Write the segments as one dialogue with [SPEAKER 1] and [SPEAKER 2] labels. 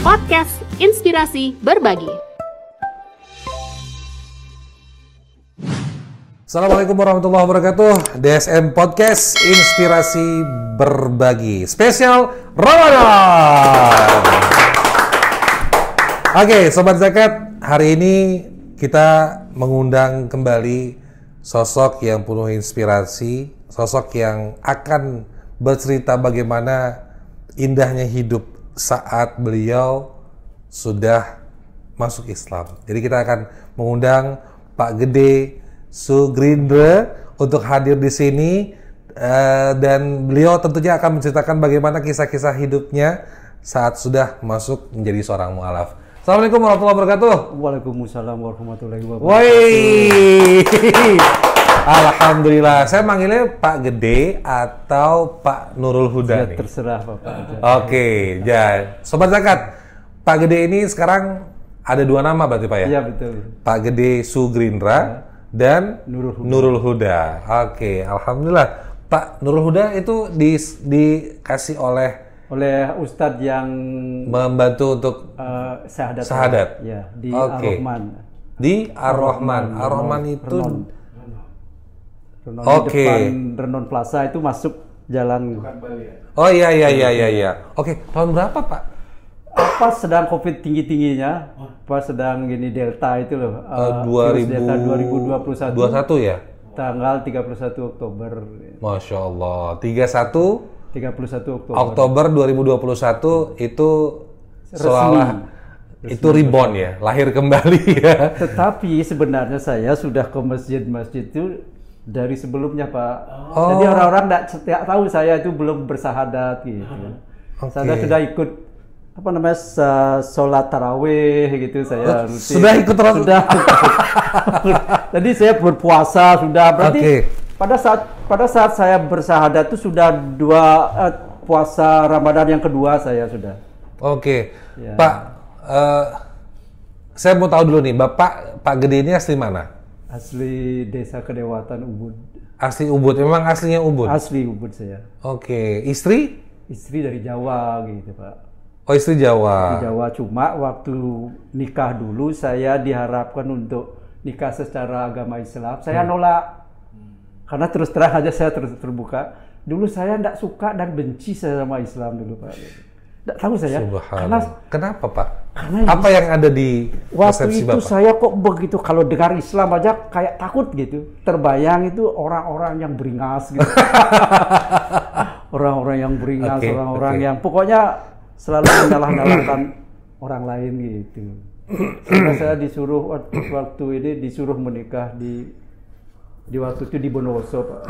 [SPEAKER 1] Podcast Inspirasi Berbagi.
[SPEAKER 2] Assalamualaikum warahmatullahi wabarakatuh. DSM Podcast Inspirasi Berbagi spesial Ramadan. Oke, Sobat Zakat, hari ini kita mengundang kembali sosok yang penuh inspirasi, sosok yang akan bercerita bagaimana indahnya hidup saat beliau sudah masuk Islam. Jadi kita akan mengundang Pak Gede Sugrindra untuk hadir di sini, dan beliau tentunya akan menceritakan bagaimana kisah-kisah hidupnya saat sudah masuk menjadi seorang mu'alaf. Assalamualaikum warahmatullahi wabarakatuh.
[SPEAKER 3] Waalaikumsalam warahmatullahi wabarakatuh.
[SPEAKER 2] Woi, alhamdulillah. Saya manggilnya Pak Gede atau Pak Nurul Huda
[SPEAKER 3] Ya,
[SPEAKER 2] nih.
[SPEAKER 3] terserah Bapak.
[SPEAKER 2] Oke, ya, Sobat Zakat, Pak Gede ini sekarang ada dua nama berarti Pak ya?
[SPEAKER 3] Iya betul.
[SPEAKER 2] Pak Gede Sugrindra dan Nurul Huda. Oke, alhamdulillah. Pak Nurul Huda itu dikasih oleh
[SPEAKER 3] Ustadz yang
[SPEAKER 2] membantu untuk
[SPEAKER 3] syahadat. Ya, di
[SPEAKER 2] Oke.
[SPEAKER 3] Ar-Rahman.
[SPEAKER 2] Di Ar-Rahman. Ar-Rahman itu
[SPEAKER 3] Renon
[SPEAKER 2] Oke.
[SPEAKER 3] di depan Renon Plaza itu masuk jalan.
[SPEAKER 2] Oh iya. Oke, tahun berapa Pak?
[SPEAKER 3] Pas sedang COVID tinggi-tingginya, pas sedang gini Delta itu loh. Virus Delta 2021.
[SPEAKER 2] 21 ya?
[SPEAKER 3] Tanggal 31 Oktober.
[SPEAKER 2] Masya Allah. 31
[SPEAKER 3] Oktober.
[SPEAKER 2] Oktober 2021 itu seolah itu reborn ya, lahir kembali ya.
[SPEAKER 3] Tetapi sebenarnya saya sudah ke masjid-masjid itu dari sebelumnya Pak. Jadi orang-orang tidak tahu saya itu belum bersahadat gitu. Saya sudah ikut sholat tarawih gitu saya rutin.
[SPEAKER 2] Sudah ikut terus?
[SPEAKER 3] Sudah. Jadi saya berpuasa sudah. Berarti pada saat saya bersahadat itu sudah puasa Ramadan yang kedua saya sudah.
[SPEAKER 2] Oke.
[SPEAKER 3] Ya.
[SPEAKER 2] Pak, saya mau tahu dulu nih, Pak Gede ini asli mana?
[SPEAKER 3] Asli Desa Kedewatan Ubud.
[SPEAKER 2] Asli Ubud, memang aslinya Ubud?
[SPEAKER 3] Asli Ubud saya.
[SPEAKER 2] Oke. Istri?
[SPEAKER 3] Istri dari Jawa gitu Pak.
[SPEAKER 2] Oh, istri Jawa.
[SPEAKER 3] Di Jawa, cuma waktu nikah dulu saya diharapkan untuk nikah secara agama Islam. Saya nolak. Karena terus terang aja saya terbuka. Dulu saya tidak suka dan benci saya sama Islam dulu Pak. Tidak tahu saya.
[SPEAKER 2] Kenapa Pak?
[SPEAKER 3] Karena
[SPEAKER 2] apa yang ada di
[SPEAKER 3] waktu
[SPEAKER 2] persepsi
[SPEAKER 3] itu
[SPEAKER 2] Bapak?
[SPEAKER 3] saya kok begitu, kalau dengar Islam aja kayak takut gitu. Terbayang itu orang-orang yang beringas gitu. Orang-orang yang beringas, orang-orang yang pokoknya selalu menyalah-nyalahkan orang lain gitu. Sehingga saya disuruh waktu ini disuruh menikah di waktu itu di Bondowoso Pak.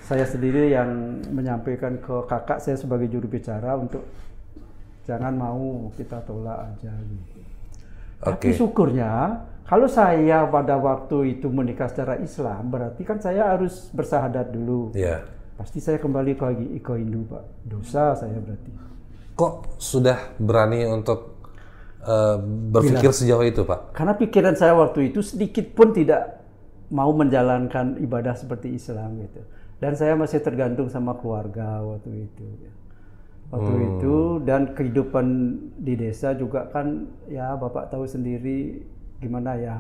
[SPEAKER 3] Saya sendiri yang menyampaikan ke kakak saya sebagai juru bicara untuk jangan mau kita tolak aja gitu. Tapi syukurnya kalau saya pada waktu itu menikah secara Islam berarti kan saya harus bersahadat dulu.
[SPEAKER 2] Iya.
[SPEAKER 3] Pasti saya kembali ke Hindu Pak. Dosa saya berarti.
[SPEAKER 2] Kok sudah berani untuk berpikir sejauh itu Pak?
[SPEAKER 3] Karena pikiran saya waktu itu sedikit pun tidak mau menjalankan ibadah seperti Islam gitu. Dan saya masih tergantung sama keluarga waktu itu. Dan kehidupan di desa juga kan ya Bapak tahu sendiri gimana ya,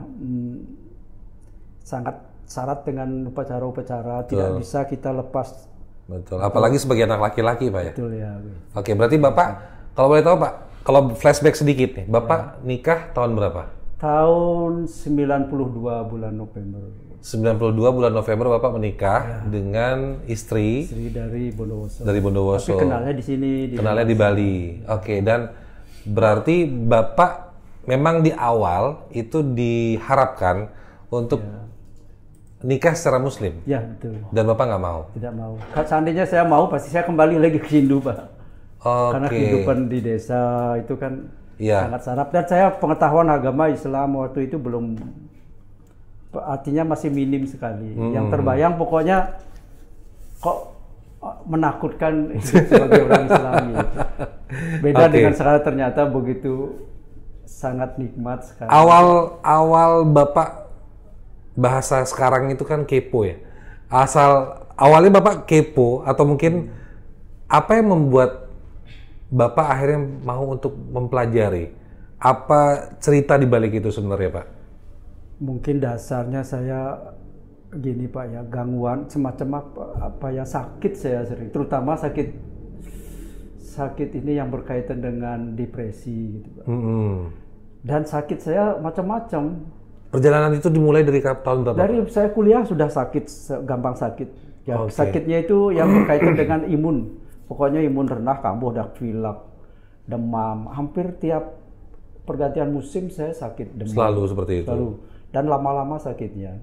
[SPEAKER 3] sangat syarat dengan upacara-upacara, tidak bisa kita lepas.
[SPEAKER 2] Betul, apalagi sebagai anak laki-laki Pak ya?
[SPEAKER 3] Betul ya.
[SPEAKER 2] Oke, berarti Bapak, kalau boleh tahu Pak, kalau flashback sedikit nih, Bapak nikah tahun berapa?
[SPEAKER 3] Tahun 92 bulan November.
[SPEAKER 2] 92 bulan November Bapak menikah dengan istri
[SPEAKER 3] dari Bondowoso.
[SPEAKER 2] Dari Bondowoso.
[SPEAKER 3] Tapi kenalnya di sini.
[SPEAKER 2] Kenalnya di Bali. Oke, dan berarti Bapak memang di awal itu diharapkan untuk nikah secara Muslim.
[SPEAKER 3] Ya betul.
[SPEAKER 2] Dan Bapak nggak mau?
[SPEAKER 3] Tidak mau. Seandainya saya mau, pasti saya kembali lagi ke Hindu Pak. Karena kehidupan di desa itu kan sangat syarat. Dan saya pengetahuan agama Islam waktu itu belum, artinya masih minim sekali. Yang terbayang pokoknya kok menakutkan sebagai orang Islam gitu. Beda dengan sekarang, ternyata begitu sangat nikmat sekali.
[SPEAKER 2] Awal Bapak, bahasa sekarang itu kan kepo ya. Awalnya Bapak kepo atau mungkin apa yang membuat Bapak akhirnya mau untuk mempelajari? Apa cerita di balik itu sebenarnya, Pak?
[SPEAKER 3] Mungkin dasarnya saya gini Pak ya, gangguan semacam apa ya, sakit saya sering, terutama sakit ini yang berkaitan dengan depresi gitu Pak. Dan sakit saya macam-macam.
[SPEAKER 2] Perjalanan itu dimulai dari tahun berapa?
[SPEAKER 3] Dari saya kuliah sudah sakit, gampang sakit. Ya, sakitnya itu yang berkaitan dengan imun. Pokoknya imun rendah, kambuh, dak pilek, demam. Hampir tiap pergantian musim saya sakit demam.
[SPEAKER 2] Selalu seperti itu?
[SPEAKER 3] Selalu. Dan lama-lama sakitnya.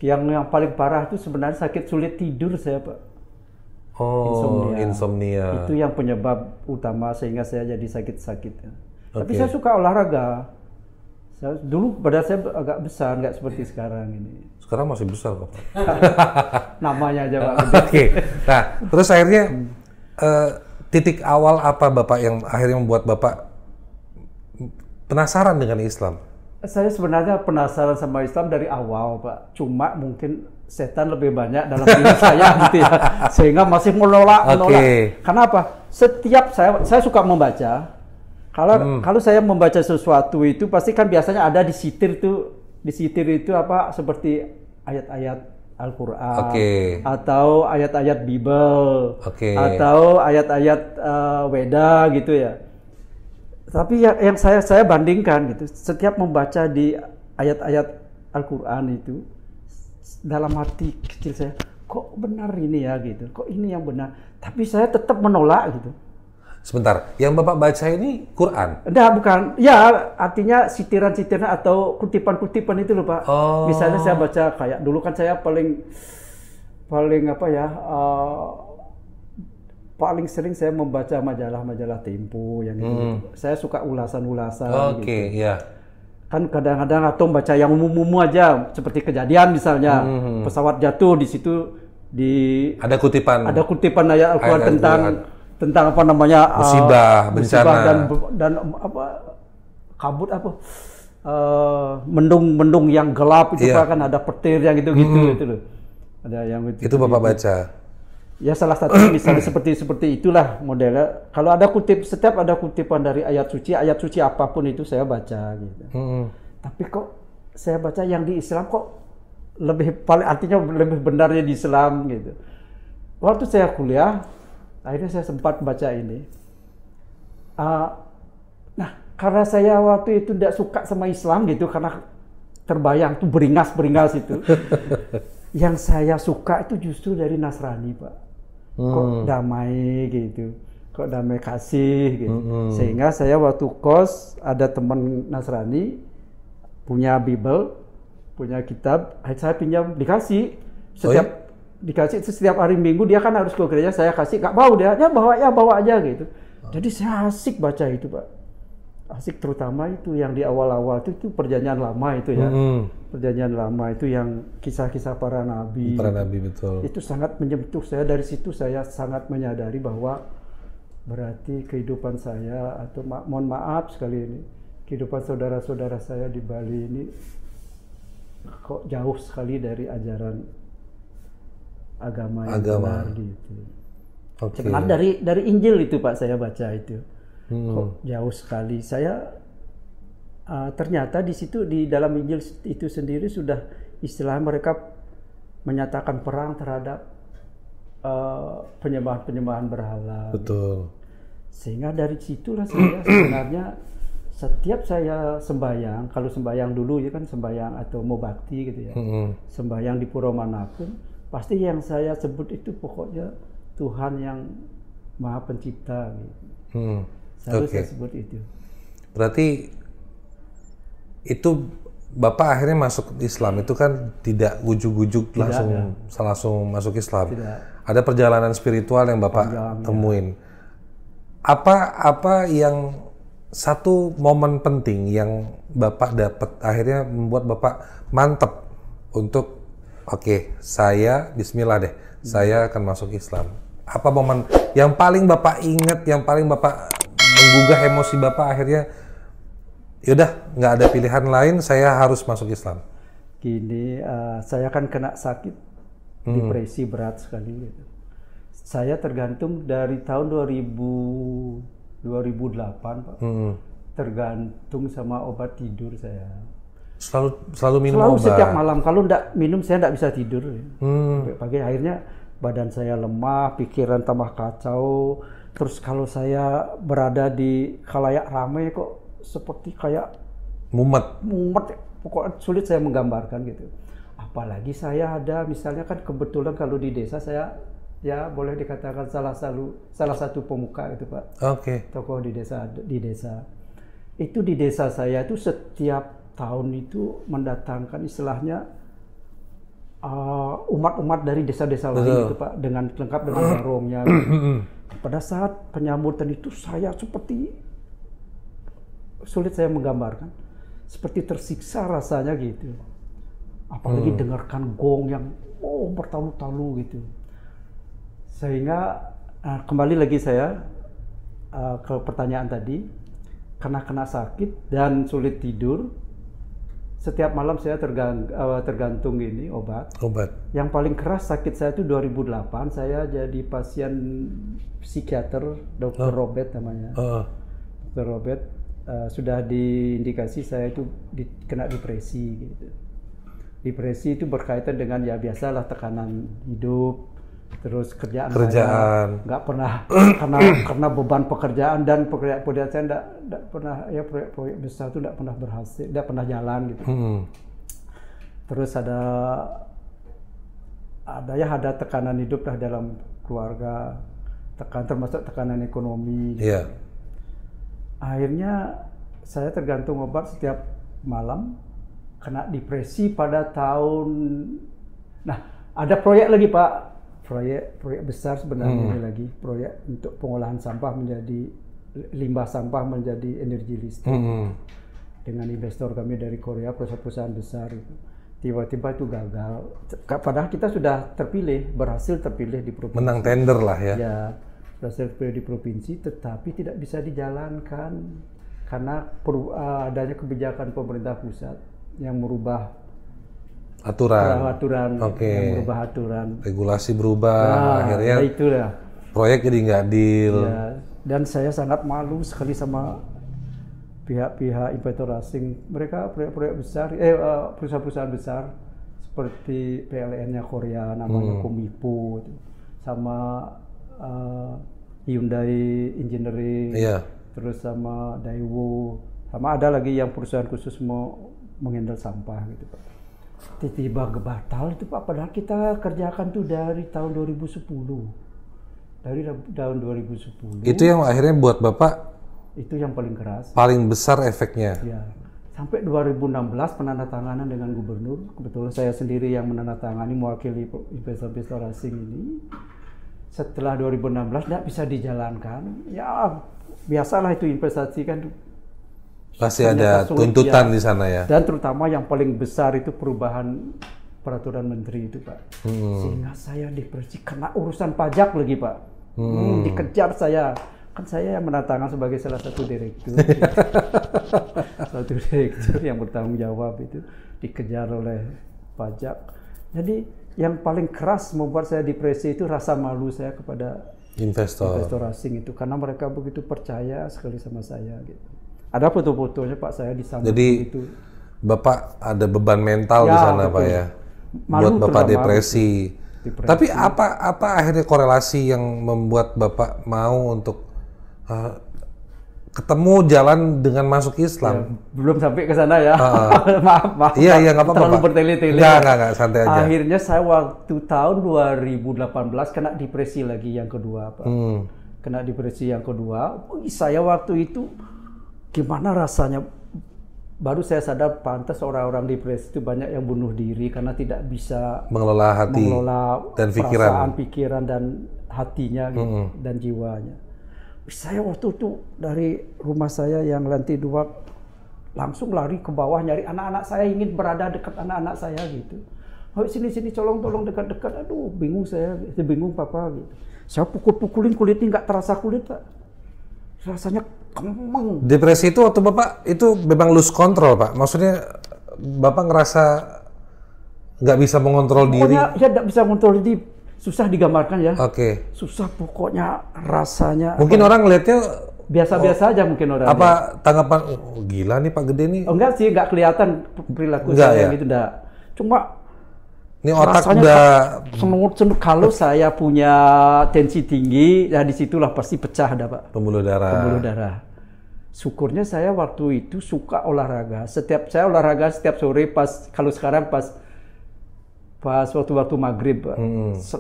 [SPEAKER 3] Yang paling parah itu sebenarnya sakit sulit tidur saya Pak.
[SPEAKER 2] Insomnia.
[SPEAKER 3] Itu yang penyebab utama sehingga saya jadi sakit-sakit. Tapi saya suka olahraga. Dulu badan saya agak besar, nggak seperti sekarang ini.
[SPEAKER 2] Sekarang masih besar kok.
[SPEAKER 3] Namanya aja Pak.
[SPEAKER 2] Oke. Nah, terus akhirnya titik awal apa Bapak yang akhirnya membuat Bapak penasaran dengan Islam?
[SPEAKER 3] Saya sebenarnya penasaran sama Islam dari awal Pak. Cuma mungkin setan lebih banyak dalam diri saya gitu ya. Sehingga masih menolak. Kenapa? Setiap saya suka membaca. Kalau saya membaca sesuatu itu pasti kan biasanya ada di sitir itu apa seperti ayat-ayat Al-Qur'an atau ayat-ayat Bible atau ayat-ayat Weda gitu ya. Tapi yang saya bandingkan gitu, setiap membaca di ayat-ayat Al-Qur'an itu dalam hati kecil saya, kok benar ini ya gitu, kok ini yang benar. Tapi saya tetap menolak gitu.
[SPEAKER 2] Sebentar, yang Bapak baca ini Quran?
[SPEAKER 3] Enggak, bukan. Ya, artinya sitiran-sitiran atau kutipan-kutipan itu loh, Pak. Misalnya saya baca kayak dulu kan saya paling apa ya, paling sering saya membaca majalah-majalah Tempo yang itu. Saya suka ulasan-ulasan gitu.
[SPEAKER 2] Iya.
[SPEAKER 3] Kan kadang-kadang atau baca yang umum-umum aja, seperti kejadian misalnya, pesawat jatuh di situ ada kutipan ayat Al-Qur'an tentang apa namanya
[SPEAKER 2] musibah, bencana
[SPEAKER 3] dan apa kabut apa mendung yang gelap itu Pak, kan ada petir yang gitu itu loh. Ada yang
[SPEAKER 2] itu Bapak baca.
[SPEAKER 3] Ya salah satu misalnya seperti itulah modelnya. Kalau ada setiap ada kutipan dari ayat suci apapun itu saya baca gitu. Tapi kok saya baca yang di Islam kok artinya lebih benarnya di Islam gitu. Waktu saya kuliah akhirnya saya sempat baca ini. Nah, karena saya waktu itu tidak suka sama Islam gitu, karena terbayang tuh beringas itu. Yang saya suka itu justru dari Nasrani, Pak. Kok damai gitu, kok damai kasih gitu. Sehingga saya waktu kos ada teman Nasrani punya Bible, punya kitab, saya pinjam dikasih setiap hari Minggu dia kan harus ke gereja, saya kasih, nggak mau dia bawa aja gitu. Jadi saya asik baca itu Pak, asik terutama itu yang di awal-awal itu perjanjian lama itu ya, perjanjian lama itu yang kisah-kisah para nabi.
[SPEAKER 2] Betul.
[SPEAKER 3] Itu sangat menyentuh saya. Dari situ saya sangat menyadari bahwa berarti kehidupan saya atau mohon maaf sekali ini kehidupan saudara-saudara saya di Bali ini kok jauh sekali dari ajaran agama yang benar gitu. Sebenarnya dari Injil itu Pak saya baca itu. Kok jauh sekali. Saya ternyata di situ di dalam Injil itu sendiri sudah istilah mereka menyatakan perang terhadap penyembahan berhala.
[SPEAKER 2] Betul.
[SPEAKER 3] Sehingga dari situlah saya sebenarnya setiap saya sembahyang, kalau sembahyang dulu ya kan sembahyang atau mau bakti gitu ya. Sembahyang di pura manapun pasti yang saya sebut itu pokoknya Tuhan yang Maha Pencipta gitu. Selalu saya sebut itu.
[SPEAKER 2] Berarti itu Bapak akhirnya masuk Islam itu kan tidak ujuk-ujuk langsung masuk Islam.
[SPEAKER 3] Tidak.
[SPEAKER 2] Ada perjalanan spiritual yang Bapak temuin. Apa yang satu momen penting yang Bapak dapat akhirnya membuat Bapak mantep untuk saya Bismillah deh, saya akan masuk Islam. Apa momen yang paling Bapak ingat, yang paling Bapak menggugah emosi Bapak akhirnya, yaudah nggak ada pilihan lain, saya harus masuk Islam?
[SPEAKER 3] Gini, saya kan kena sakit, depresi berat sekali gitu. Saya tergantung dari tahun 2008 Pak. Tergantung sama obat tidur saya.
[SPEAKER 2] Selalu minum
[SPEAKER 3] Selalu
[SPEAKER 2] obat.
[SPEAKER 3] setiap malam. Kalau enggak minum saya enggak bisa tidur. Sampai pagi akhirnya badan saya lemah, pikiran tambah kacau. Terus kalau saya berada di khalayak ramai kok seperti kayak
[SPEAKER 2] Mumet.
[SPEAKER 3] pokoknya sulit saya menggambarkan gitu. Apalagi saya ada misalnya kan kebetulan kalau di desa saya ya boleh dikatakan salah satu pemuka itu Pak.
[SPEAKER 2] Oke.
[SPEAKER 3] Tokoh di desa. Itu di desa saya itu setiap tahun itu mendatangkan istilahnya umat-umat dari desa-desa lain gitu Pak, dengan lengkap dengan barongnya. Pada saat penyambutan itu saya seperti sulit saya menggambarkan, seperti tersiksa rasanya gitu. Apalagi dengarkan gong yang bertalu-talu gitu. Sehingga kembali lagi saya ke pertanyaan tadi, karena kena sakit dan sulit tidur, setiap malam saya tergantung ini obat. Yang paling keras sakit saya itu 2008, saya jadi pasien psikiater, Dr. Robert namanya. Dr. Robert sudah diindikasi saya itu kena depresi gitu. Depresi itu berkaitan dengan ya biasalah tekanan hidup, terus kerjaan. Saya nggak pernah karena beban pekerjaan dan pekerjaan saya nggak pernah ya proyek besar itu nggak pernah berhasil, nggak pernah jalan gitu. Terus ada tekanan hidup lah dalam keluarga, termasuk tekanan ekonomi. Gitu. Akhirnya saya tergantung obat setiap malam, kena depresi pada tahun. Nah, ada proyek lagi Pak. Proyek besar sebenarnya ini lagi, proyek untuk pengolahan sampah menjadi limbah sampah menjadi energi listrik dengan investor kami dari Korea, perusahaan besar itu. Tiba-tiba itu gagal. Padahal kita sudah berhasil terpilih di provinsi.
[SPEAKER 2] Menang tender lah ya.
[SPEAKER 3] Ya, berhasil terpilih di provinsi, tetapi tidak bisa dijalankan karena adanya kebijakan pemerintah pusat yang merubah aturan, yang merubah aturan,
[SPEAKER 2] regulasi berubah, akhirnya
[SPEAKER 3] itulah
[SPEAKER 2] proyek jadi nggak deal.
[SPEAKER 3] Ya, dan saya sangat malu sekali sama pihak-pihak investor asing. Mereka proyek-proyek besar, perusahaan-perusahaan besar seperti PLN-nya Korea namanya Komipo, sama Hyundai Engineering, terus sama Daewoo, sama ada lagi yang perusahaan khusus mau menghandle sampah gitu Pak. Tiba-tiba batal itu Pak, padahal kita kerjakan tuh dari tahun 2010. Dari tahun 2010.
[SPEAKER 2] Itu yang akhirnya buat Bapak
[SPEAKER 3] itu yang paling keras.
[SPEAKER 2] Paling besar efeknya.
[SPEAKER 3] Ya. Sampai 2016 penandatanganan dengan gubernur, kebetulan saya sendiri yang menandatangani mewakili investor asing ini. Setelah 2016 tidak bisa dijalankan. Ya, biasalah itu investasi kan
[SPEAKER 2] pasti ada tuntutan di sana ya.
[SPEAKER 3] Dan terutama yang paling besar itu perubahan peraturan menteri itu Pak. Sehingga saya depresi kena urusan pajak lagi Pak. Dikejar saya. Kan saya yang menandatangani sebagai salah satu direktur. Satu direktur yang bertanggung jawab itu dikejar oleh pajak. Jadi yang paling keras membuat saya depresi itu rasa malu saya kepada investor asing itu. Karena mereka begitu percaya sekali sama saya gitu. Ada foto-fotonya Pak saya disambut.
[SPEAKER 2] Jadi
[SPEAKER 3] itu.
[SPEAKER 2] Bapak ada beban mental di sana betul. Pak ya, buat Bapak depresi. Tapi apa akhirnya korelasi yang membuat Bapak mau untuk ketemu jalan dengan masuk Islam?
[SPEAKER 3] Ya, belum sampai ke sana ya. maaf.
[SPEAKER 2] Iya nggak apa-apa.
[SPEAKER 3] Terlalu bertele-tele.
[SPEAKER 2] Nggak santai aja.
[SPEAKER 3] Akhirnya saya waktu tahun 2018 kena depresi lagi yang kedua Pak. Kena depresi yang kedua. Saya waktu itu gimana rasanya, baru saya sadar pantas orang-orang depresi itu banyak yang bunuh diri karena tidak bisa
[SPEAKER 2] mengelola hati dan
[SPEAKER 3] pikiran dan hatinya gitu, dan jiwanya. Saya waktu itu dari rumah saya yang lantai 2 langsung lari ke bawah nyari anak-anak saya, ingin berada dekat anak-anak saya gitu. Sini tolong dekat-dekat. Aduh, bingung saya, bingung Papa gitu. Saya pukul-pukulin kulitnya nggak terasa kulit Pak. Rasanya kemeng.
[SPEAKER 2] Depresi itu waktu Bapak itu memang lose control Pak? Maksudnya Bapak ngerasa nggak bisa mengontrol diri?
[SPEAKER 3] Ya nggak bisa mengontrol diri. susah digambarkan ya.
[SPEAKER 2] Oke.
[SPEAKER 3] Susah pokoknya rasanya.
[SPEAKER 2] Mungkin orang ngelihatnya
[SPEAKER 3] biasa-biasa aja mungkin orang.
[SPEAKER 2] Apa tanggapan gila nih Pak Gede nih?
[SPEAKER 3] Enggak sih, enggak kelihatan perilaku
[SPEAKER 2] Enggak,
[SPEAKER 3] saya
[SPEAKER 2] ya?
[SPEAKER 3] gitu enggak. Cuma
[SPEAKER 2] Ini otak
[SPEAKER 3] rasanya
[SPEAKER 2] udah
[SPEAKER 3] senut kalau saya punya tensi tinggi, ya disitulah pasti pecah ada Pak.
[SPEAKER 2] pembuluh darah.
[SPEAKER 3] Pembuluh darah. Syukurnya saya waktu itu suka olahraga. Saya olahraga setiap sore kalau sekarang pas waktu maghrib Pak.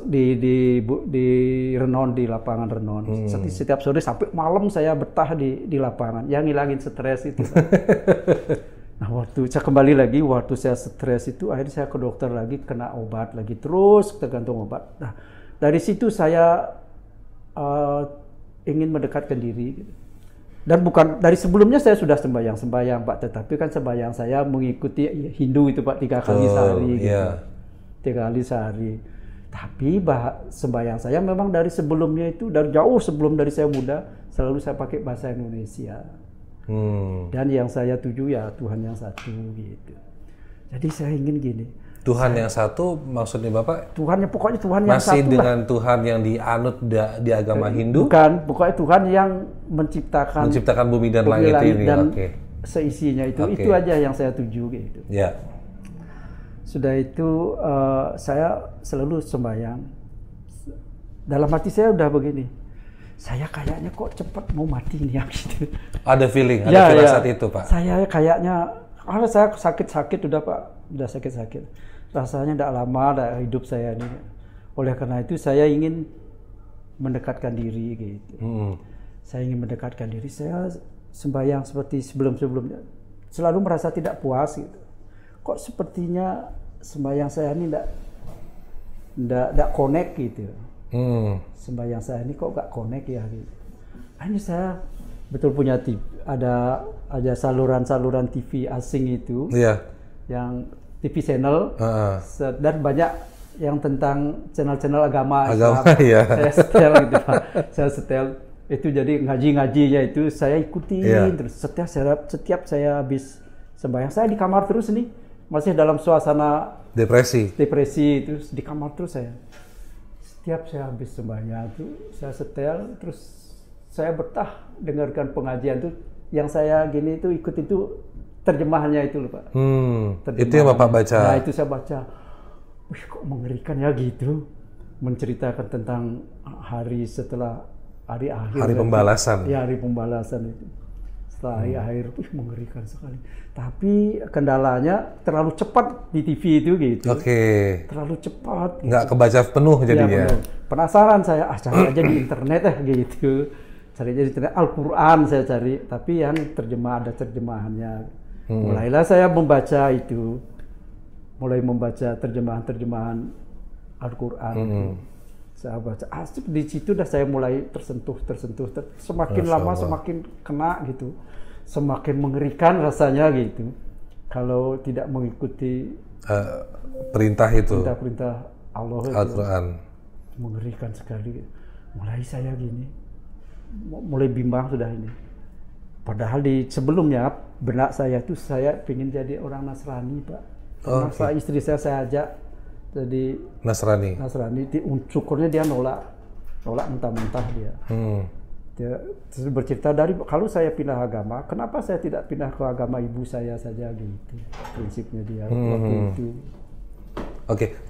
[SPEAKER 3] Di Renon, di lapangan Renon. Setiap sore sampai malam saya betah di lapangan. Yang ngilangin stres itu Pak. Nah waktu saya kembali lagi, waktu saya stres itu akhirnya saya ke dokter lagi, kena obat lagi, terus tergantung obat. Nah dari situ saya ingin mendekatkan diri. Dan bukan dari sebelumnya saya sudah sembahyang Pak, tetapi kan sembahyang saya mengikuti Hindu itu Pak 3 kali sehari. Gitu. 3 kali sehari. Tapi sembahyang saya memang dari sebelumnya itu, dari jauh sebelum dari saya muda, selalu saya pakai bahasa Indonesia. Dan yang saya tuju ya Tuhan yang satu gitu. Jadi saya ingin gini.
[SPEAKER 2] Tuhan yang satu maksudnya Bapak?
[SPEAKER 3] Pokoknya Tuhan yang satu.
[SPEAKER 2] Masih dengan Tuhan yang dianut di agama Hindu?
[SPEAKER 3] Bukan, pokoknya Tuhan yang menciptakan
[SPEAKER 2] bumi dan langit ini.
[SPEAKER 3] Dan seisinya itu. Itu aja yang saya tuju gitu.
[SPEAKER 2] Ya.
[SPEAKER 3] Sudah itu saya selalu sembahyang. Dalam hati saya udah begini. Saya kayaknya kok cepat mau mati nih gitu.
[SPEAKER 2] Ada feeling, ada firasat itu Pak.
[SPEAKER 3] Saya kayaknya karena saya sakit-sakit udah Pak, udah sakit-sakit. Rasanya tidak lama hidup saya ini. Oleh karena itu saya ingin mendekatkan diri gitu. Saya ingin mendekatkan diri. Saya sembahyang seperti sebelum-sebelumnya. Selalu merasa tidak puas gitu. Kok sepertinya sembahyang saya ini tidak connect gitu. Sembahyang saya ini kok gak connect ya gitu. Akhirnya saya betul punya TV, ada saluran-saluran TV asing itu. Yang TV channel dan banyak yang tentang channel-channel agama Islam. Saya setel gitu Pak. Saya setel itu, jadi ngaji-ngajinya itu saya ikutin terus. Setiap saya habis sembahyang, saya di kamar terus nih, masih dalam suasana depresi itu, di kamar terus saya. Setiap saya habis sembahyang itu saya setel, terus saya betah dengarkan pengajian tuh. Yang saya gini itu ikut itu terjemahannya itu loh Pak.
[SPEAKER 2] Itu yang Bapak baca?
[SPEAKER 3] Nah itu saya baca. Wih kok mengerikan ya gitu. Menceritakan tentang hari setelah hari akhir.
[SPEAKER 2] Hari pembalasan.
[SPEAKER 3] Ya hari pembalasan itu. Setelah hari akhir, wih mengerikan sekali. Tapi kendalanya terlalu cepat di TV itu gitu. Terlalu cepat. Gitu.
[SPEAKER 2] Nggak kebaca penuh jadinya.
[SPEAKER 3] Ya, penasaran saya, cari aja di internet gitu. Cari aja di internet, Al-Quran saya cari, tapi yang ada terjemahannya. Mulailah saya membaca itu, mulai membaca terjemahan Al-Quran. Saya baca, di situ dah saya mulai tersentuh. Semakin lama semakin kena gitu, semakin mengerikan rasanya gitu. Kalau tidak mengikuti
[SPEAKER 2] perintah itu,
[SPEAKER 3] perintah Allah
[SPEAKER 2] Al-Quran,
[SPEAKER 3] mengerikan sekali. Mulai saya gini. Mulai bimbang sudah ini. Padahal sebelumnya benak saya itu saya ingin jadi orang Nasrani Pak. Masa istri saya ajak jadi Nasrani. Syukurnya dia nolak mentah-mentah dia. Dia terus bercerita kalau saya pindah agama, kenapa saya tidak pindah ke agama ibu saya saja gitu. Prinsipnya dia waktu itu.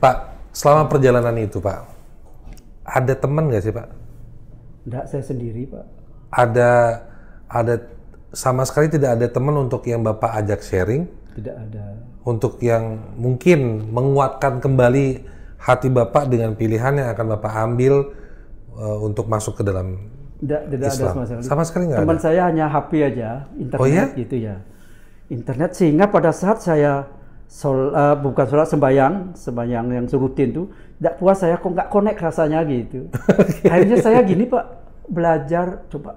[SPEAKER 2] Pak, selama perjalanan itu Pak, ada teman nggak sih Pak?
[SPEAKER 3] Enggak, saya sendiri Pak.
[SPEAKER 2] Ada sama sekali tidak ada teman untuk yang Bapak ajak sharing?
[SPEAKER 3] Tidak ada. Untuk
[SPEAKER 2] yang mungkin menguatkan kembali hati Bapak dengan pilihan yang akan Bapak ambil untuk masuk ke dalam
[SPEAKER 3] tidak
[SPEAKER 2] Islam?
[SPEAKER 3] Ada
[SPEAKER 2] sama sekali nggak ada?
[SPEAKER 3] Teman saya hanya HP aja, internet gitu ya. Internet, sehingga pada saat saya bukan sholat, sembahyang yang rutin tuh, tidak puas saya kok nggak connect rasanya gitu. Akhirnya saya gini Pak, coba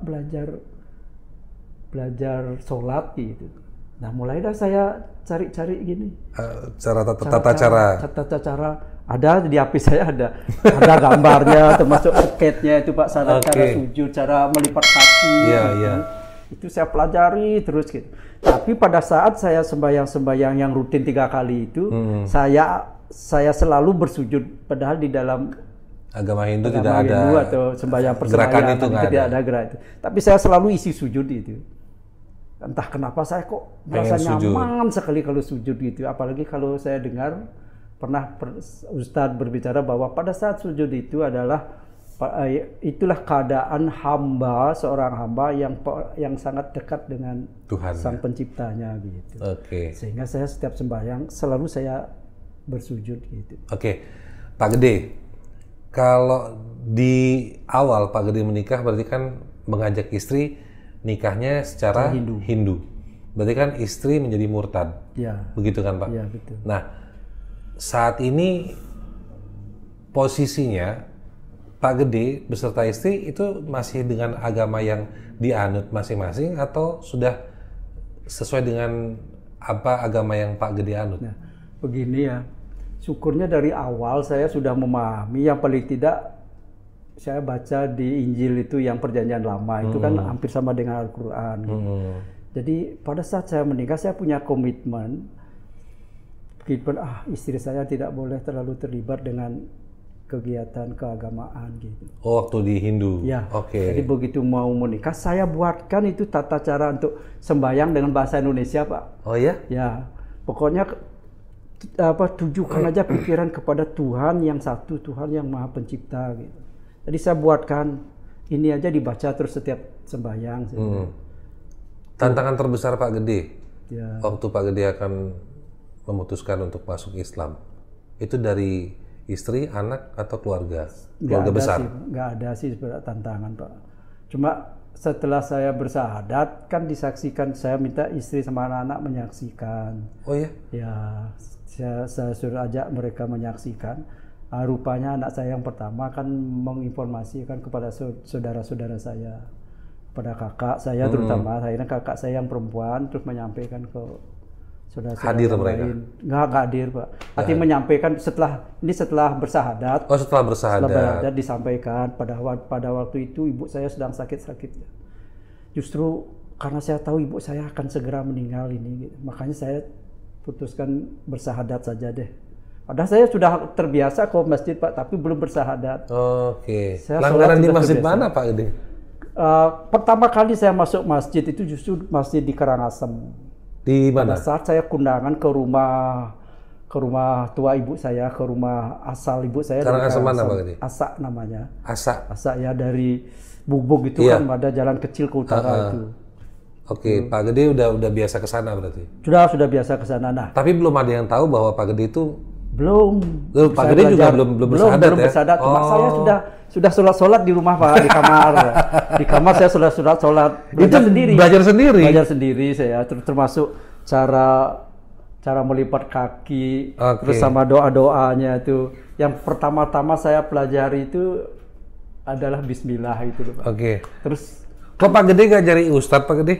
[SPEAKER 3] belajar sholat gitu. Nah mulailah saya cari gini.
[SPEAKER 2] Tata
[SPEAKER 3] cara. Ada di HP saya ada gambarnya, termasuk arketnya itu Pak, cara sujud, cara melipat kaki. Gitu. Itu saya pelajari terus gitu. Tapi pada saat saya sembahyang yang rutin 3 kali itu, saya selalu bersujud, padahal di dalam
[SPEAKER 2] Agama Hindu
[SPEAKER 3] agama
[SPEAKER 2] tidak ada
[SPEAKER 3] Hindu atau sembahyang
[SPEAKER 2] gerakan
[SPEAKER 3] persembahyaan
[SPEAKER 2] itu nggak
[SPEAKER 3] tidak
[SPEAKER 2] ada.
[SPEAKER 3] ada gerak itu. Tapi saya selalu isi sujud itu. Entah kenapa saya kok merasa
[SPEAKER 2] sujud.
[SPEAKER 3] nyaman sekali kalau sujud gitu. Apalagi kalau saya dengar Ustadz berbicara bahwa pada saat sujud itu adalah itulah keadaan hamba, seorang hamba yang sangat dekat dengan
[SPEAKER 2] Tuhan,
[SPEAKER 3] Sang Penciptanya gitu.
[SPEAKER 2] Oke.
[SPEAKER 3] Sehingga saya setiap sembahyang selalu saya bersujud gitu.
[SPEAKER 2] Oke, Pak Gede, kalau di awal Pak Gede menikah berarti kan mengajak istri nikahnya secara Hindu. Berarti kan istri menjadi murtad.
[SPEAKER 3] Ya.
[SPEAKER 2] Begitu kan Pak?
[SPEAKER 3] Iya, betul.
[SPEAKER 2] Nah, saat ini posisinya Pak Gede beserta istri itu masih dengan agama yang dianut masing-masing atau sudah sesuai dengan apa agama yang Pak Gede anut?
[SPEAKER 3] Nah, begini ya, syukurnya dari awal saya sudah memahami, yang paling tidak saya baca di Injil itu yang Perjanjian Lama itu kan hampir sama dengan Al-Quran. Gitu. Jadi pada saat saya menikah saya punya komitmen istri saya tidak boleh terlalu terlibat dengan kegiatan keagamaan gitu.
[SPEAKER 2] Oh, waktu di Hindu.
[SPEAKER 3] Ya.
[SPEAKER 2] Oke.
[SPEAKER 3] Jadi begitu mau menikah saya buatkan itu tata cara untuk sembahyang dengan bahasa Indonesia, Pak.
[SPEAKER 2] Oh ya?
[SPEAKER 3] Ya. Pokoknya tujukan aja pikiran kepada Tuhan yang satu, Tuhan yang Maha Pencipta gitu. Jadi saya buatkan ini aja dibaca terus setiap sembahyang.
[SPEAKER 2] Tantangan terbesar Pak Gede
[SPEAKER 3] Ya.
[SPEAKER 2] waktu Pak Gede akan memutuskan untuk masuk Islam itu dari istri, anak, atau keluarga besar?
[SPEAKER 3] Nggak ada sih sebenarnya tantangan, Pak. Cuma setelah saya bersahadat kan disaksikan, saya minta istri sama anak-anak menyaksikan.
[SPEAKER 2] Oh ya?
[SPEAKER 3] Ya, saya suruh ajak mereka menyaksikan. Rupanya anak saya yang pertama kan menginformasikan kepada saudara-saudara saya, kepada kakak saya terutama, akhirnya kakak saya yang perempuan terus menyampaikan ke saudara-saudara
[SPEAKER 2] hadir
[SPEAKER 3] yang
[SPEAKER 2] mereka?
[SPEAKER 3] lain. Nggak hadir, Pak. Artinya menyampaikan setelah bersahadat.
[SPEAKER 2] Oh, setelah bersahadat.
[SPEAKER 3] Setelah bersahadat disampaikan pada waktu itu ibu saya sedang sakit-sakit. Justru karena saya tahu ibu saya akan segera meninggal ini, makanya saya putuskan bersahadat saja deh. Padahal saya sudah terbiasa ke masjid, Pak, tapi belum bersahadat.
[SPEAKER 2] Oke.
[SPEAKER 3] Saya
[SPEAKER 2] Langganan di
[SPEAKER 3] sholat
[SPEAKER 2] masjid
[SPEAKER 3] sudah
[SPEAKER 2] mana Pak Gede?
[SPEAKER 3] Pertama kali saya masuk masjid itu justru masjid di Karangasem.
[SPEAKER 2] Di mana?
[SPEAKER 3] Pada saat saya kundangan ke rumah tua ibu saya, ke rumah asal ibu saya.
[SPEAKER 2] Karangasem mana Pak Gede?
[SPEAKER 3] Asa namanya.
[SPEAKER 2] Asa.
[SPEAKER 3] Asa ya, dari Bubuk itu kan ada jalan kecil ke utara itu.
[SPEAKER 2] Oke, Pak Gede udah biasa ke sana berarti.
[SPEAKER 3] Sudah biasa ke sana. Nah,
[SPEAKER 2] Tapi belum ada yang tahu bahwa Pak Gede itu
[SPEAKER 3] belum.
[SPEAKER 2] Pak Gede juga belum bersahadat
[SPEAKER 3] belum
[SPEAKER 2] ya?
[SPEAKER 3] bersahadat. Cuma saya sudah sholat di rumah, Pak, di kamar. Di kamar saya sudah sholat. Belajar sendiri.
[SPEAKER 2] Belajar sendiri.
[SPEAKER 3] Belajar sendiri saya, termasuk cara melipat kaki, terus sama doa-doanya itu. Yang pertama-tama saya pelajari itu adalah Bismillah itu, Pak.
[SPEAKER 2] Oke.
[SPEAKER 3] Terus
[SPEAKER 2] Kok Pak Gede nggak cari Ustadz Pak Gede?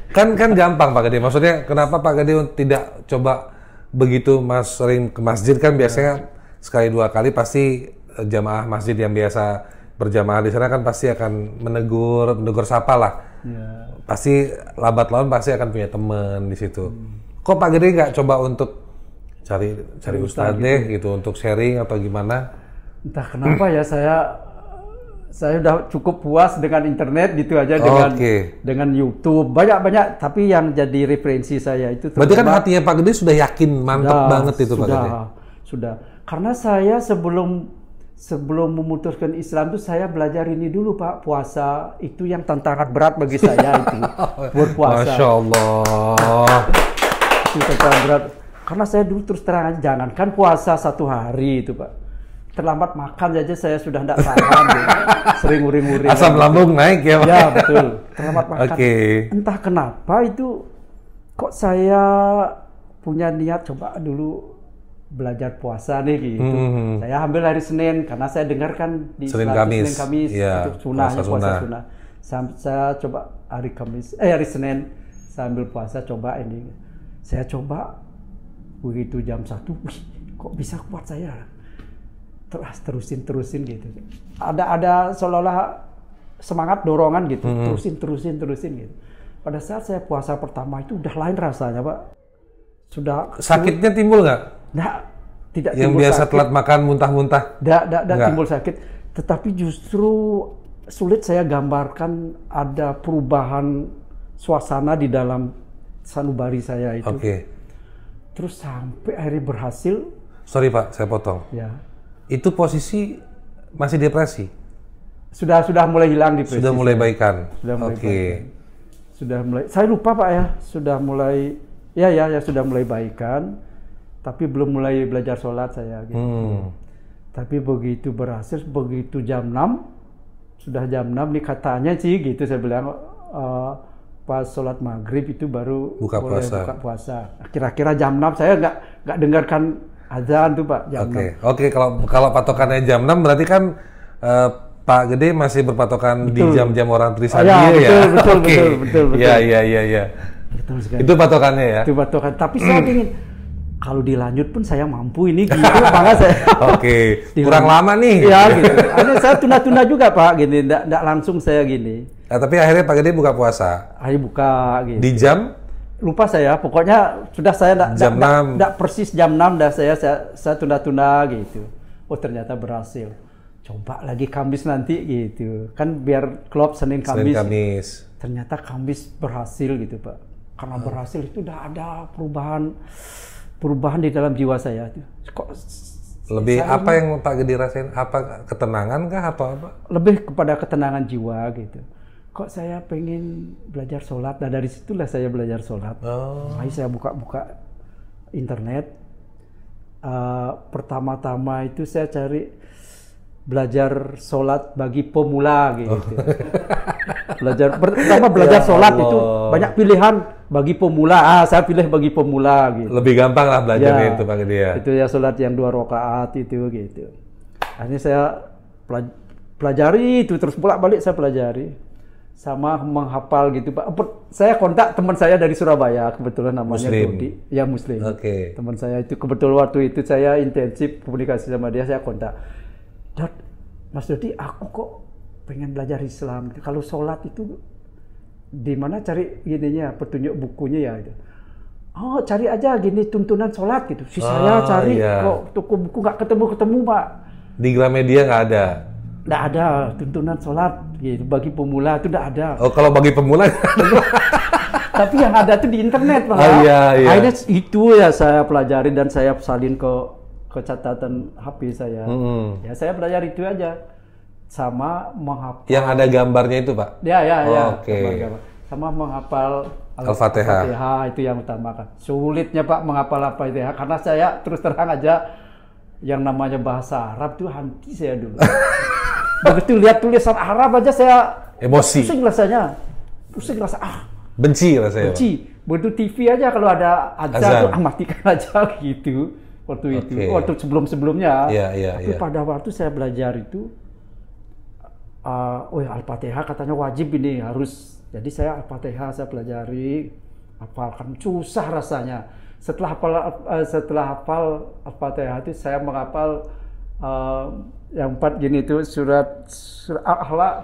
[SPEAKER 2] kan gampang Pak Gede. Maksudnya kenapa Pak Gede tidak coba begitu Mas sering ke masjid kan biasanya sekali dua kali pasti jamaah masjid yang biasa berjamaah di sana kan pasti akan menegur sapa lah.
[SPEAKER 3] ya,
[SPEAKER 2] Pasti lambat laun pasti akan punya teman di situ. Kok Pak Gede nggak coba untuk cari Ustadz deh gitu untuk sharing atau gimana?
[SPEAKER 3] entah kenapa ya saya udah cukup puas dengan internet gitu aja, dengan YouTube banyak tapi yang jadi referensi saya itu.
[SPEAKER 2] Berarti kan hatinya Pak Gede sudah yakin mantap banget itu Pak Gede.
[SPEAKER 3] Sudah. Karena saya sebelum memutuskan Islam itu saya belajar ini dulu, Pak, puasa itu yang tantangan berat bagi saya itu berpuasa.
[SPEAKER 2] Masya Allah.
[SPEAKER 3] Itu tantangan berat. Karena saya dulu terus terang aja, jangankan puasa 1 hari itu, Pak. Terlambat makan saja saya sudah tidak tahan, sering uring-uring.
[SPEAKER 2] Asam lambung naik ya Pak?
[SPEAKER 3] Ya betul, terlambat makan.
[SPEAKER 2] Oke.
[SPEAKER 3] Entah kenapa itu kok saya punya niat coba dulu belajar puasa nih gitu. Saya ambil hari Senin karena saya dengarkan di
[SPEAKER 2] Senin
[SPEAKER 3] Kamis
[SPEAKER 2] ya,
[SPEAKER 3] itu sunahnya puasa sunnah. Saya coba hari Senin saya ambil puasa coba ini. Saya coba begitu jam 1, kok bisa kuat saya? Terusin gitu. Ada seolah-olah semangat dorongan gitu. Terusin gitu. Pada saat saya puasa pertama itu udah lain rasanya, Pak. Sudah
[SPEAKER 2] sakitnya timbul nggak?
[SPEAKER 3] Nggak, tidak
[SPEAKER 2] yang
[SPEAKER 3] timbul
[SPEAKER 2] biasa
[SPEAKER 3] sakit.
[SPEAKER 2] telat makan muntah-muntah.
[SPEAKER 3] Tidak timbul sakit, tetapi justru sulit saya gambarkan ada perubahan suasana di dalam sanubari saya itu.
[SPEAKER 2] Oke.
[SPEAKER 3] Terus sampai akhirnya berhasil.
[SPEAKER 2] Sorry Pak, saya potong.
[SPEAKER 3] Ya.
[SPEAKER 2] Itu posisi masih depresi?
[SPEAKER 3] Sudah mulai hilang depresi.
[SPEAKER 2] Sudah mulai baikan?
[SPEAKER 3] Sudah mulai
[SPEAKER 2] Oke.
[SPEAKER 3] baikan. Sudah mulai, saya lupa Pak ya, sudah mulai, ya sudah mulai baikan, tapi belum mulai belajar sholat saya. Gitu. Tapi begitu berhasil, begitu jam 6, sudah jam 6 nih katanya sih gitu saya bilang, pas sholat maghrib itu baru
[SPEAKER 2] buka
[SPEAKER 3] boleh
[SPEAKER 2] puasa.
[SPEAKER 3] buka puasa. Kira-kira jam 6 saya nggak dengarkan azan tuh Pak, jam 6.
[SPEAKER 2] Oke, kalau patokannya jam 6 berarti kan Pak Gede masih berpatokan di jam-jam orang Trisandi ya?
[SPEAKER 3] Betul.
[SPEAKER 2] Iya.
[SPEAKER 3] Betul sekali.
[SPEAKER 2] Itu patokannya ya?
[SPEAKER 3] Itu patokan. Tapi saya ingin kalau dilanjut pun saya mampu ini gitu, maka saya.
[SPEAKER 2] Oke, kurang lama nih.
[SPEAKER 3] Ya gitu. Akhirnya saya tunda-tunda juga Pak, gini, nggak langsung saya gini.
[SPEAKER 2] Nah, tapi akhirnya Pak Gede buka puasa.
[SPEAKER 3] Akhirnya buka gitu.
[SPEAKER 2] Di jam?
[SPEAKER 3] Lupa saya, pokoknya sudah saya nggak persis jam 6 dah saya tunda-tunda gitu. Oh ternyata berhasil. Coba lagi Kamis nanti gitu. Kan biar klop Senin Kamis. Ternyata Kamis berhasil gitu Pak. Karena berhasil itu udah ada perubahan di dalam jiwa saya. Kok
[SPEAKER 2] lebih apa yang Pak Gede rasain? Apa ketenangan kah atau apa?
[SPEAKER 3] Lebih kepada ketenangan jiwa gitu. Kok saya pengen belajar sholat. Nah dari situlah saya belajar sholat. Makanya saya buka internet. Pertama-tama itu saya cari belajar sholat bagi pemula gitu. Belajar sholat itu banyak pilihan bagi pemula. Saya pilih bagi pemula gitu.
[SPEAKER 2] Lebih gampang lah belajarnya itu Pak Gede ya.
[SPEAKER 3] Itu ya sholat yang 2 rakaat itu gitu. Akhirnya saya pelajari itu, terus balik saya pelajari. Sama menghafal gitu Pak. Saya kontak teman saya dari Surabaya, kebetulan namanya Dodi. Ya Muslim.
[SPEAKER 2] Oke.
[SPEAKER 3] Teman saya itu kebetulan waktu itu saya intensif komunikasi sama dia, saya kontak. Dot, Mas Dodi, aku kok pengen belajar Islam. Kalau sholat itu di mana cari gininya, petunjuk bukunya ya? Oh, cari aja gini tuntunan sholat gitu. Saya cari kok toko buku nggak ketemu Pak.
[SPEAKER 2] Di Gramedia nggak ada?
[SPEAKER 3] Nggak ada tuntunan sholat gitu bagi pemula, itu nggak ada.
[SPEAKER 2] Oh, kalau bagi pemula?
[SPEAKER 3] Tapi yang ada itu di internet Pak.
[SPEAKER 2] Iya.
[SPEAKER 3] Akhirnya itu ya saya pelajari dan saya salin ke catatan HP saya. Ya saya belajar itu aja. Sama menghafal.
[SPEAKER 2] Yang ada gambarnya itu Pak?
[SPEAKER 3] Ya.
[SPEAKER 2] Oke.
[SPEAKER 3] Gambar-gambar. Sama menghafal
[SPEAKER 2] Al-Fatihah.
[SPEAKER 3] Itu yang utama kan. Sulitnya Pak menghafal Al-Fatihah karena saya terus terang aja yang namanya bahasa Arab tuh anti saya dulu. Begitu lihat tulisan Arab aja saya
[SPEAKER 2] emosi.
[SPEAKER 3] Pusing rasanya.
[SPEAKER 2] Benci rasanya.
[SPEAKER 3] Begitu TV aja kalau ada azan tuh matikan aja gitu. Waktu itu, waktu sebelumnya. Tapi pada waktu saya belajar itu, Al-Fatihah katanya wajib ini harus. Jadi saya Al-Fatihah saya pelajari, hafalkan, susah rasanya. Setelah hafal Al-Fatihah itu saya menghafal yang 4 gini itu surat Al-Akhlaq,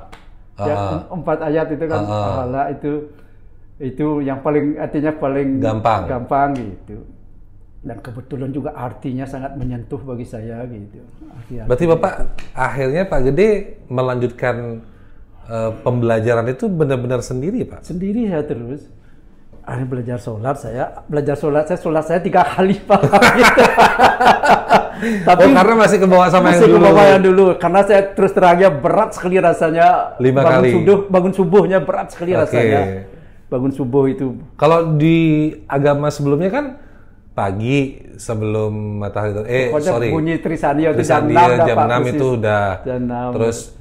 [SPEAKER 3] yang 4 ayat itu kan Al-Akhlaq itu yang paling artinya paling gampang gitu. Dan kebetulan juga artinya sangat menyentuh bagi saya gitu.
[SPEAKER 2] Berarti Bapak akhirnya Pak Gede melanjutkan pembelajaran itu benar-benar sendiri Pak?
[SPEAKER 3] Sendiri saya terus. Akhirnya belajar sholat saya 3 kali Pak. Tapi
[SPEAKER 2] karena masih ke bawah sama
[SPEAKER 3] yang dulu. Karena saya terus terangnya berat sekali rasanya.
[SPEAKER 2] 5 kali.
[SPEAKER 3] Bangun subuhnya berat sekali rasanya. Bangun subuh itu.
[SPEAKER 2] Kalau di agama sebelumnya kan pagi sebelum matahari
[SPEAKER 3] bunyi Trisandi itu
[SPEAKER 2] jam 6 itu udah. Terus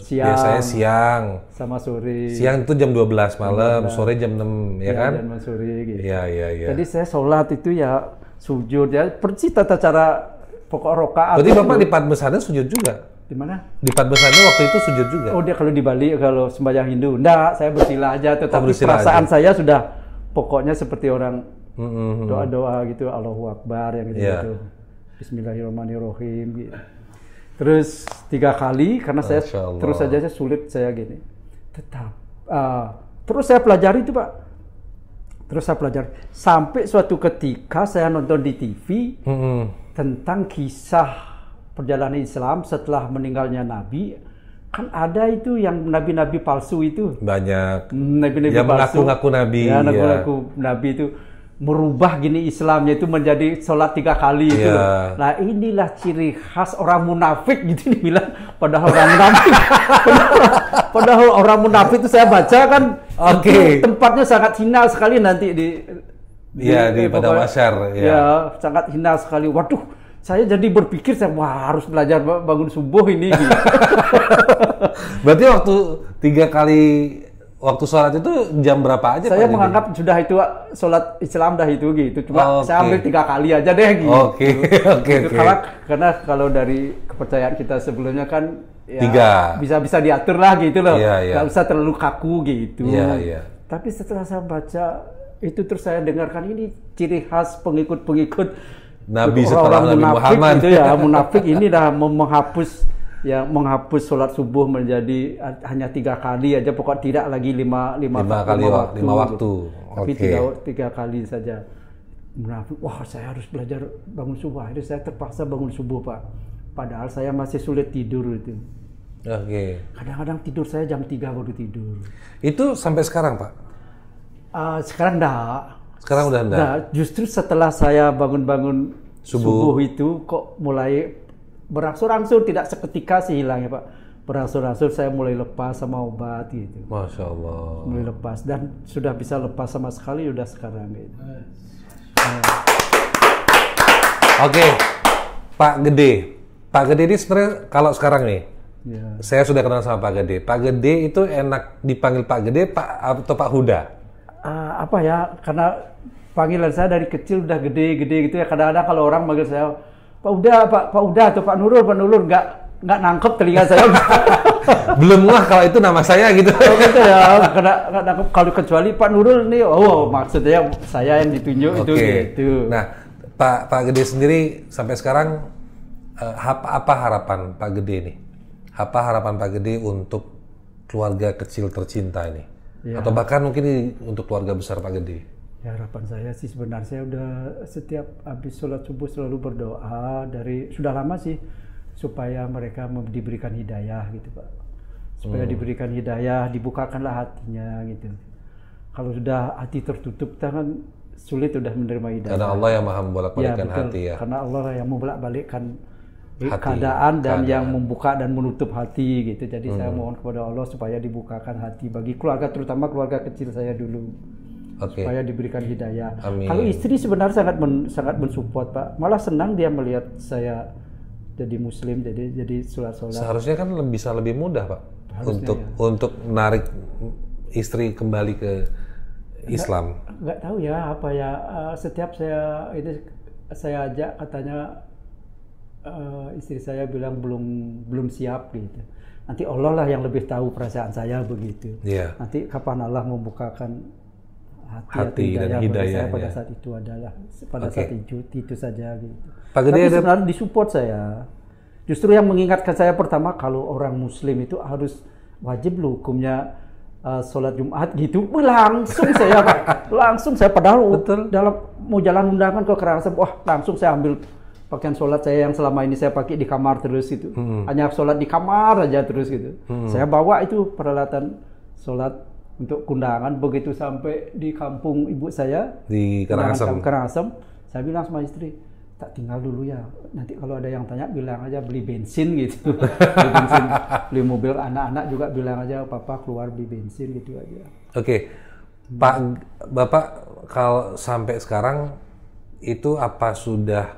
[SPEAKER 2] biasanya siang
[SPEAKER 3] sama sore.
[SPEAKER 2] Siang itu jam 12 malam, sore jam 6 ya kan?
[SPEAKER 3] Jam sore gitu.
[SPEAKER 2] Iya.
[SPEAKER 3] Jadi saya sholat itu ya sujud ya, persis tata cara pokok rakaat.
[SPEAKER 2] Berarti Bapak di Padmesana sujud juga?
[SPEAKER 3] Di mana?
[SPEAKER 2] Di Padmesana waktu itu sujud juga?
[SPEAKER 3] Oh dia kalau di Bali kalau sembahyang Hindu, enggak, saya bersila aja. Tetapi perasaan saya sudah pokoknya seperti orang doa-doa gitu, Allahu Akbar yang gitu. Bismillahirrahmanirrahim gitu. Terus 3 kali karena saya terus saja sulit saya gini. Terus saya pelajari itu Pak. Terus saya pelajari sampai suatu ketika saya nonton di TV. tentang kisah perjalanan Islam setelah meninggalnya Nabi. Kan ada itu yang nabi-nabi palsu itu.
[SPEAKER 2] Banyak.
[SPEAKER 3] Nabi-nabi
[SPEAKER 2] yang
[SPEAKER 3] palsu.
[SPEAKER 2] mengaku-ngaku Nabi.
[SPEAKER 3] Ya, mengaku-ngaku Nabi itu. Merubah gini Islamnya itu menjadi sholat 3 kali itu. Nah inilah ciri khas orang munafik gitu dibilang. Padahal orang munafik. padahal orang munafik itu saya baca kan. Itu tempatnya sangat hina sekali nanti di
[SPEAKER 2] Padang Mahsyar.
[SPEAKER 3] Ya, sangat hina sekali. Waduh, saya jadi berpikir wah harus belajar bangun subuh ini. Gitu.
[SPEAKER 2] Berarti waktu 3 kali waktu sholat itu jam berapa aja?
[SPEAKER 3] Saya menganggap sudah itu sholat Islam dah itu gitu. Cuma saya ambil 3 kali aja deh gitu. Oke. Karena kalau dari kepercayaan kita sebelumnya kan ya, bisa diatur lah gitu loh. Nggak usah terlalu kaku gitu. Tapi setelah saya baca itu terus saya dengarkan ini ciri khas pengikut-pengikut
[SPEAKER 2] Nabi setelah Nabi Muhammad.
[SPEAKER 3] Gitu ya, munafik ini dah menghapus sholat subuh menjadi hanya 3 kali aja, pokok tidak lagi 5
[SPEAKER 2] waktu.
[SPEAKER 3] Tapi 3 kali saja. Munafik, wah saya harus belajar bangun subuh. Akhirnya saya terpaksa bangun subuh Pak. Padahal saya masih sulit tidur itu. Kadang-kadang tidur saya jam 3 baru tidur.
[SPEAKER 2] Itu sampai sekarang Pak?
[SPEAKER 3] Sekarang enggak.
[SPEAKER 2] Sekarang udah enggak?
[SPEAKER 3] Nah, justru setelah saya bangun-bangun subuh itu kok mulai berangsur-angsur, tidak seketika sih hilang ya Pak. Berangsur-angsur saya mulai lepas sama obat gitu.
[SPEAKER 2] Masya Allah.
[SPEAKER 3] Mulai lepas dan sudah bisa lepas sama sekali udah sekarang gitu.
[SPEAKER 2] Oke, Pak Gede. Pak Gede ini sebenarnya kalau sekarang nih, saya sudah kenal sama Pak Gede. Pak Gede itu enak dipanggil Pak Gede Pak atau Pak Huda?
[SPEAKER 3] Apa ya? Karena panggilan saya dari kecil udah gede gitu ya. Kadang-kadang kalau orang manggil saya Pak Uda atau Pak Nurul nggak nangkep telinga saya.
[SPEAKER 2] Belum lah kalau itu nama saya gitu.
[SPEAKER 3] Gitu ya, nggak nangkep kalau kecuali Pak Nurul nih, maksudnya saya yang ditunjuk itu gitu.
[SPEAKER 2] Nah, Pak Gede sendiri sampai sekarang apa harapan Pak Gede nih? Apa harapan Pak Gede untuk keluarga kecil tercinta ini? Atau bahkan mungkin untuk keluarga besar Pak Gede?
[SPEAKER 3] Ya harapan saya sih sebenarnya saya udah setiap habis sholat subuh selalu berdoa sudah lama sih supaya mereka diberikan hidayah gitu Pak. Supaya diberikan hidayah, dibukakanlah hatinya gitu. Kalau sudah hati tertutup kan sulit udah menerima hidayah.
[SPEAKER 2] Karena Allah yang maha membolak-balikkan hati ya.
[SPEAKER 3] Karena Allah yang membolak-balikkan keadaan dan yang membuka dan menutup hati gitu. Jadi saya mohon kepada Allah supaya dibukakan hati bagi keluarga, terutama keluarga kecil saya dulu. Supaya diberikan hidayah.
[SPEAKER 2] Amin.
[SPEAKER 3] Kalau istri sebenarnya sangat mensupport Pak. Malah senang dia melihat saya jadi muslim, jadi sholat.
[SPEAKER 2] Seharusnya kan bisa lebih mudah Pak.
[SPEAKER 3] Harusnya,
[SPEAKER 2] untuk menarik istri kembali ke Islam.
[SPEAKER 3] Nggak tahu ya apa ya. Setiap saya ajak katanya istri saya bilang belum siap gitu. Nanti Allah lah yang lebih tahu perasaan saya begitu. Nanti kapan Allah membukakan hati dan hidayah pada saat itu saat itu saja gitu.
[SPEAKER 2] Pak Gede
[SPEAKER 3] tapi sebenarnya disupport saya. Justru yang mengingatkan saya pertama kalau orang muslim itu harus wajib loh hukumnya sholat Jumat gitu. Langsung saya padahal dalam mau jalan undangan ke Karangasem, langsung saya ambil pakaian sholat saya yang selama ini saya pakai di kamar terus gitu. Hanya sholat di kamar aja terus gitu. Saya bawa itu peralatan sholat untuk kundangan. Begitu sampai di kampung ibu saya
[SPEAKER 2] di
[SPEAKER 3] Karangasem, saya bilang sama istri, tak tinggal dulu ya, nanti kalau ada yang tanya bilang aja beli bensin gitu. beli mobil, anak-anak juga bilang aja papa keluar beli bensin gitu aja.
[SPEAKER 2] Pak, Bapak kalau sampai sekarang itu apa sudah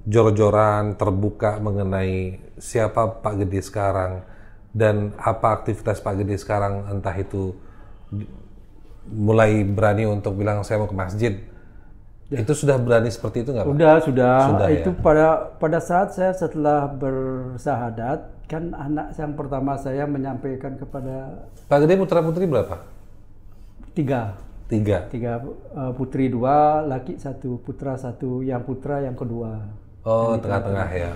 [SPEAKER 2] jor-joran terbuka mengenai siapa Pak Gede sekarang? Dan apa aktivitas Pak Gede sekarang, entah itu mulai berani untuk bilang saya mau ke masjid, itu sudah berani seperti itu nggak Pak? Sudah
[SPEAKER 3] itu
[SPEAKER 2] ya?
[SPEAKER 3] pada saat saya setelah bersahadat, kan anak yang pertama saya menyampaikan kepada
[SPEAKER 2] Pak Gede putra-putri berapa?
[SPEAKER 3] 3. 3 putri 2, laki 1, putra 1, yang putra yang kedua.
[SPEAKER 2] Tengah-tengah ya.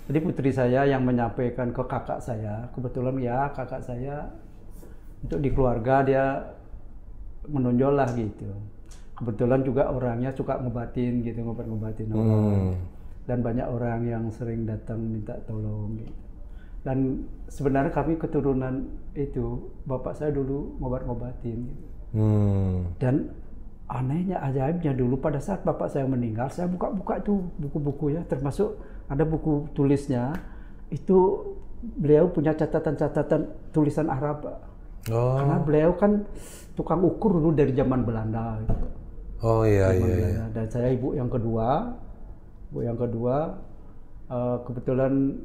[SPEAKER 3] Jadi putri saya yang menyampaikan ke kakak saya, kebetulan ya kakak saya untuk di keluarga dia menonjol lah gitu. kebetulan juga orangnya suka ngobatin gitu, ngobatin orang. Dan banyak orang yang sering datang minta tolong gitu. Dan sebenarnya kami keturunan itu, bapak saya dulu ngobatin gitu. Dan anehnya, ajaibnya dulu pada saat bapak saya meninggal, saya buka-buka itu buku-buku ya, termasuk ada buku tulisnya, itu beliau punya catatan-catatan tulisan Arab. Karena beliau kan tukang ukur dulu dari zaman Belanda gitu.
[SPEAKER 2] Oh iya.
[SPEAKER 3] Dan saya ibu yang kedua, kebetulan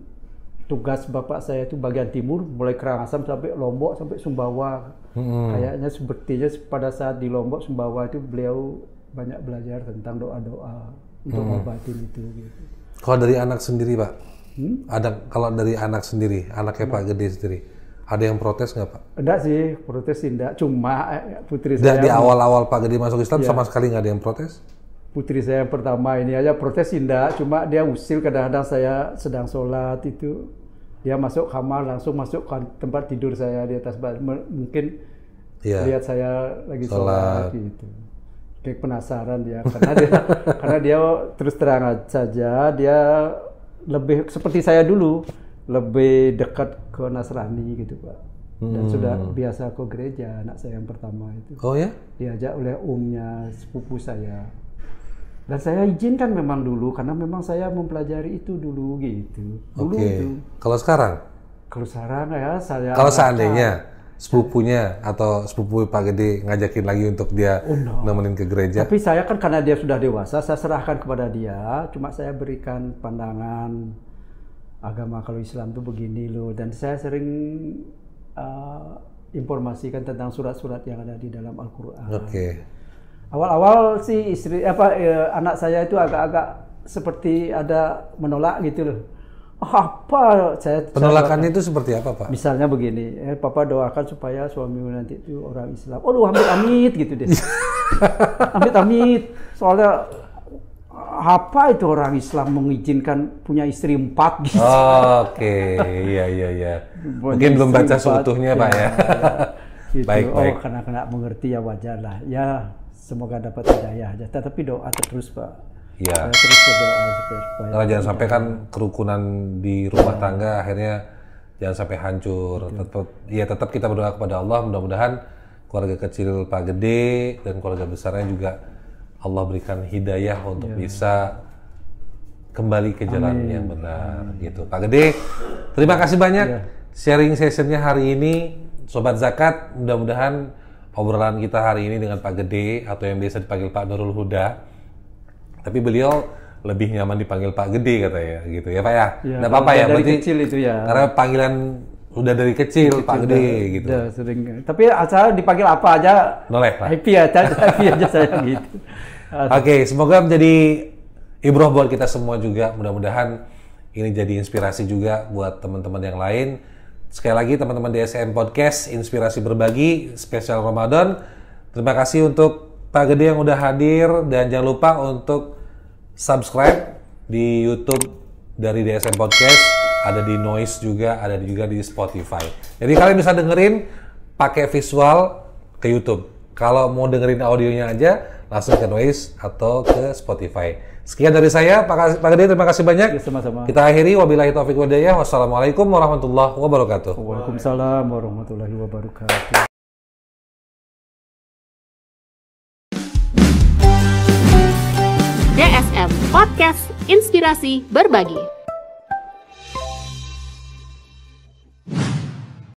[SPEAKER 3] tugas bapak saya itu bagian timur, mulai Karangasem sampai Lombok sampai Sumbawa. Kayaknya sepertinya pada saat di Lombok Sumbawa itu beliau banyak belajar tentang doa-doa untuk ngobatin itu gitu.
[SPEAKER 2] Kalau dari anak sendiri Pak, kalau dari anak sendiri, anaknya Pak Gede sendiri, ada yang protes nggak Pak?
[SPEAKER 3] Enggak sih, protes enggak. Cuma putri
[SPEAKER 2] saya di awal-awal Pak Gede masuk Islam
[SPEAKER 3] ya,
[SPEAKER 2] sama sekali nggak ada yang protes?
[SPEAKER 3] Putri saya yang pertama ini aja protes enggak, cuma dia usil kadang-kadang saya sedang sholat itu. Dia masuk kamar, langsung masuk ke tempat tidur saya di atas mungkin lihat saya lagi sholat gitu. Kayak penasaran dia, karena dia terus terang saja, dia lebih seperti saya dulu, lebih dekat ke Nasrani gitu Pak. Dan sudah biasa ke gereja, anak saya yang pertama itu.
[SPEAKER 2] Oh ya?
[SPEAKER 3] Diajak oleh omnya, sepupu saya. Dan saya izinkan memang dulu, karena memang saya mempelajari itu dulu gitu.
[SPEAKER 2] Oke. Kalau sekarang?
[SPEAKER 3] Kalau sekarang ya saya...
[SPEAKER 2] Kalau seandainya sepupunya atau sepupu Pak Gede ngajakin lagi untuk dia nemenin ke gereja?
[SPEAKER 3] Tapi saya kan karena dia sudah dewasa, saya serahkan kepada dia. Cuma saya berikan pandangan agama kalau Islam tuh begini loh. Dan saya sering informasikan tentang surat-surat yang ada di dalam Al-Quran.
[SPEAKER 2] Oke.
[SPEAKER 3] Awal-awal sih anak saya itu agak-agak seperti ada menolak gitu loh.
[SPEAKER 2] Penolakannya itu seperti apa Pak?
[SPEAKER 3] Misalnya begini, Papa doakan supaya suamimu nanti itu orang Islam. Amit-amit gitu deh. Amit-amit. Soalnya apa itu orang Islam mengizinkan punya istri 4 gitu.
[SPEAKER 2] Oke, iya. Mungkin belum baca seutuhnya Pak ya.
[SPEAKER 3] Gitu.
[SPEAKER 2] Baik.
[SPEAKER 3] Karena mengerti ya wajar lah. Ya semoga dapat hidayah aja. Tapi doa terus Pak.
[SPEAKER 2] Iya.
[SPEAKER 3] Terus berdoa supaya.
[SPEAKER 2] Karena jangan sampai kan kerukunan di rumah tangga akhirnya jangan sampai hancur. Tetap kita berdoa kepada Allah, mudah-mudahan keluarga kecil Pak Gede dan keluarga besarnya juga Allah berikan hidayah untuk bisa kembali ke jalan yang benar gitu. Pak Gede, terima kasih banyak sharing sessionnya hari ini, Sobat Zakat. Mudah-mudahan obrolan kita hari ini dengan Pak Gede atau yang biasa dipanggil Pak Nurul Huda, tapi beliau lebih nyaman dipanggil Pak Gede katanya gitu ya Pak ya. Nggak apa-apa ya,
[SPEAKER 3] dari
[SPEAKER 2] berarti
[SPEAKER 3] kecil itu ya.
[SPEAKER 2] Karena panggilan udah dari kecil Pak Gede gitu.
[SPEAKER 3] Udah sering. Tapi asal dipanggil apa aja,
[SPEAKER 2] noleh Pak.
[SPEAKER 3] Happy aja saya gitu.
[SPEAKER 2] Oke, semoga menjadi ibroh buat kita semua juga. Mudah-mudahan ini jadi inspirasi juga buat teman-teman yang lain. Sekali lagi teman-teman DSM Podcast, Inspirasi Berbagi, spesial Ramadan. Terima kasih untuk Pak Gede yang udah hadir, dan jangan lupa untuk subscribe di YouTube dari DSM Podcast, ada di Noise juga, ada juga di Spotify. Jadi kalian bisa dengerin pakai visual ke YouTube. Kalau mau dengerin audionya aja, langsung ke Noise atau ke Spotify. Sekian dari saya, Pak Gede, terima kasih banyak.
[SPEAKER 3] Sama-sama.
[SPEAKER 2] Kita akhiri, wabillahi taufiq wal hidayah. Wassalamualaikum warahmatullahi wabarakatuh.
[SPEAKER 3] Waalaikumsalam warahmatullahi wabarakatuh.
[SPEAKER 1] DSM Podcast Inspirasi Berbagi.